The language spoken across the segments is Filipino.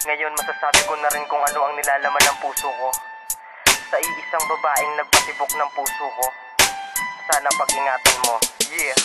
Ngayon masasabi ko na rin kung ano ang nilalaman ng puso ko. Sa iisang babaeng nagpatibok ng puso ko. Sana pag-ingatan mo. Yeah.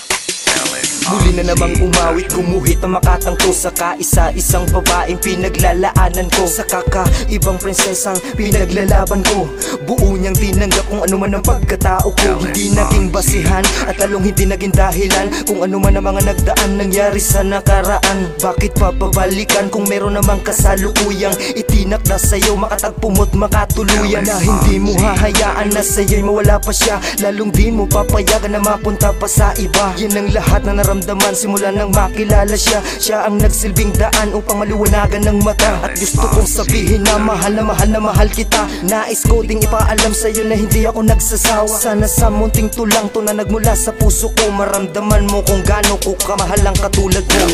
Muli na namang umawit, gumuhit ang makatangko sa kaisa-isang babaeng pinaglalaanan ko. Sa kakaibang prinsesang pinaglalaban ko. Buo niyang tinanggap kung ano man ang pagkatao ko. Hindi naging basihan at lalong hindi naging dahilan kung ano man ang mga nagdaan nangyari sa nakaraan. Bakit papabalikan kung meron namang kasalukuyang itinakda sa'yo, makatagpo mo't makatuluyan. Na hindi mo hahayaan na sa'yo'y mawala pa siya, lalong di mo papayagan na mapunta pa sa iba. Yan ang lahat na naramdaman simula nang makilala siya. Siya ang nagsilbing daan upang maliwanagan ng mata. At gusto kong sabihin na mahal na mahal na mahal kita. Nais ko ding ipaalam sa'yo na hindi ako nagsasawa. Sana sa munting tulang to na nagmula sa puso ko, maramdaman mo kung gaano ko kamahal ang katulad mo.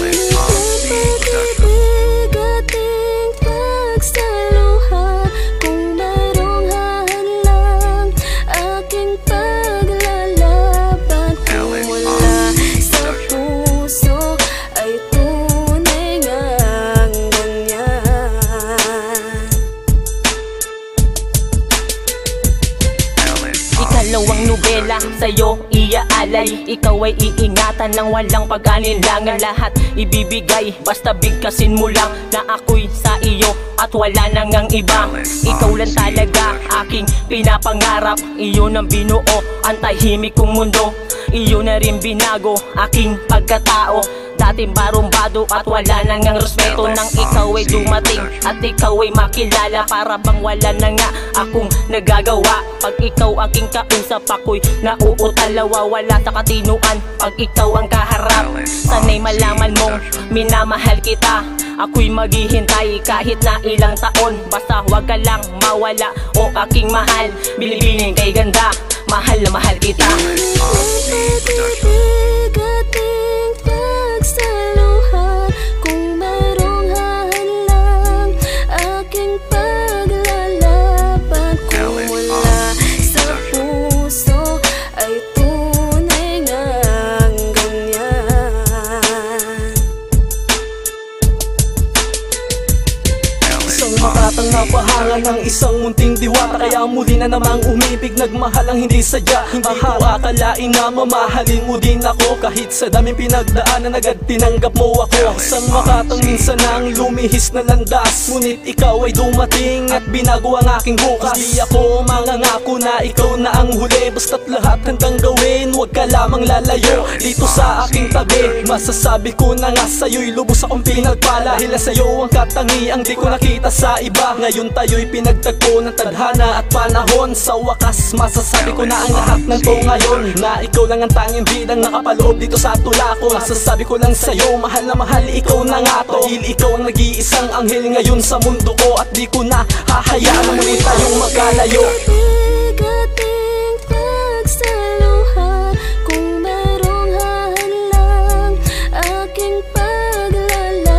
Ikalawang nobela sa'yo iaalay. Ikaw ay iingatan ng walang pag-alinlangan. Lahat ibibigay, basta bigkasin mo lang na ako'y sa iyo at wala nang ang iba. Ikaw lang talaga aking pinapangarap. Iyon ang binuo ang tahimik kong mundo. Iyon na rin binago aking pagkatao. Dating barumbado at wala nang ang respeto. Nang ikaw ay dumating at ikaw ay makilala, para bang wala na nga akong nagagawa. Pag ikaw aking kausap, ako'y nauutalawa. Wala sa katinuan pag ikaw ang kaharap. Sana'y malaman mong minamahal kita. Ako'y maghihintay kahit na ilang taon. Basta wag ka lang mawala o aking mahal. Bilibilin kay ganda, mahal na mahal kita. Kung merong hahalang aking paglalaban. Kung wala sa puso ay tunay ngang ganyan. Isang makatang napahanga ng isang munting diwata, kaya muli na namang umibig, nagmahal ang hindi sadya. Hindi ko akalain na mamahalin mo din ako. Kahit sa daming pinagdaanan agad tinanggap mo ako. Isang makatang minsan nang lumihis na landas, ngunit ikaw ay dumating at binago ang aking bukas. Di ako mangangako na ikaw na ang huli, basta't lahat handang gawin, huwag ka lamang lalayo dito sa aking tabi. Masasabi ko na nga sa'yo'y lubos akong pinagpala. Dahil sa'yo ang katangiang di ko nakita sa iba. Ngayon tayo'y pinagtagpo ng tadhana at panahon. Sa wakas masasabi ko na ang lahat ng to ngayon, na ikaw lang ang tanging bidang nakapaloob dito sa tula ko. Masasabi ko lang sa'yo, mahal na mahal, ikaw na nga to. Dahil ikaw ang nag-iisang anghel ngayon sa mundo ko, at di ko na hahayaan na muli tayong magkalayo. Bigating pagsaluhan, kung merong hahalang aking paglalaban.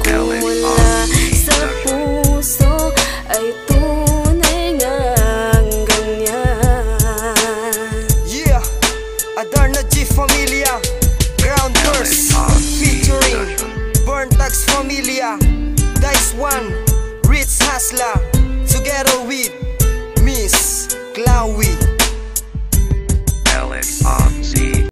Kung wala sa puso ay tunay ngang ganyan. Yeah, Adarna G Familia, Ground Verse, featuring Burn Tax Familia, Dice One, Ritz Hasla, together with Miss Chloe.